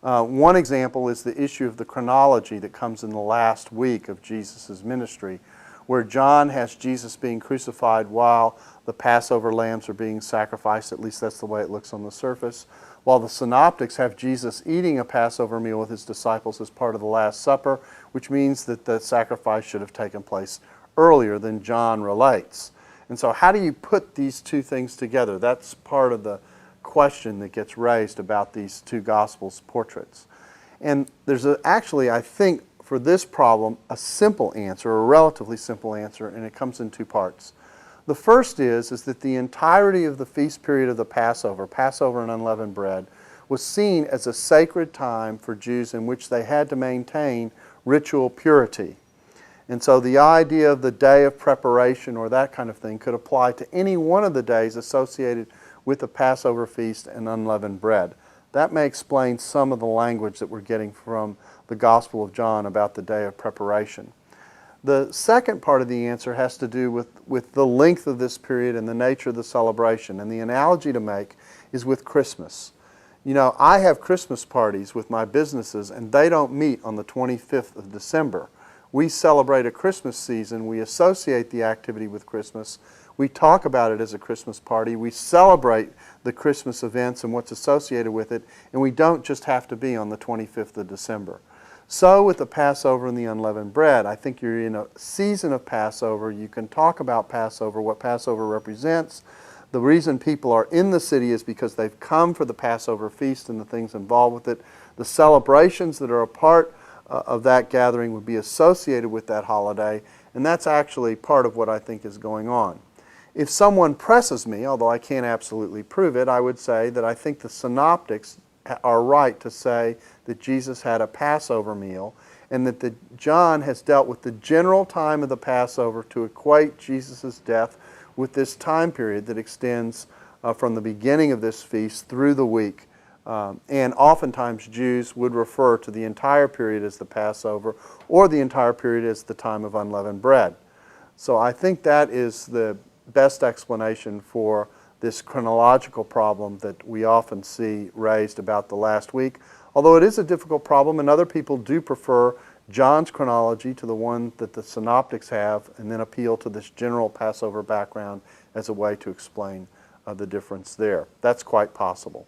One example is the issue of the chronology that comes in the last week of Jesus' ministry, where John has Jesus being crucified while the Passover lambs are being sacrificed. At least that's the way it looks on the surface. While the synoptics have Jesus eating a Passover meal with his disciples as part of the Last Supper, which means that the sacrifice should have taken place earlier than John relates. And so how do you put these two things together? That's part of the question that gets raised about these two Gospels' portraits. And there's actually, I think, for this problem, a simple answer, a relatively simple answer, and it comes in two parts. The first is that the entirety of the feast period of the Passover, Passover and unleavened bread, was seen as a sacred time for Jews in which they had to maintain ritual purity. And so the idea of the day of preparation or that kind of thing could apply to any one of the days associated with the Passover feast and unleavened bread. That may explain some of the language that we're getting from the Gospel of John about the day of preparation. The second part of the answer has to do with the length of this period and the nature of the celebration. And the analogy to make is with Christmas. You know, I have Christmas parties with my businesses, and they don't meet on the 25th of December. We celebrate a Christmas season. We associate the activity with Christmas. We talk about it as a Christmas party. We celebrate the Christmas events and what's associated with it, and we don't just have to be on the 25th of December. So with the Passover and the unleavened bread, I think you're in a season of Passover. You can talk about Passover, what Passover represents. The reason people are in the city is because they've come for the Passover feast and the things involved with it. The celebrations that are a part of that gathering would be associated with that holiday, and that's actually part of what I think is going on. If someone presses me, although I can't absolutely prove it, I would say that I think the synoptics are right to say that Jesus had a Passover meal and that John has dealt with the general time of the Passover to equate Jesus' death with this time period that extends from the beginning of this feast through the week. And oftentimes Jews would refer to the entire period as the Passover or the entire period as the time of unleavened bread. So I think that is the best explanation for this chronological problem that we often see raised about the last week. Although it is a difficult problem, and other people do prefer John's chronology to the one that the synoptics have, and then appeal to this general Passover background as a way to explain the difference there. That's quite possible.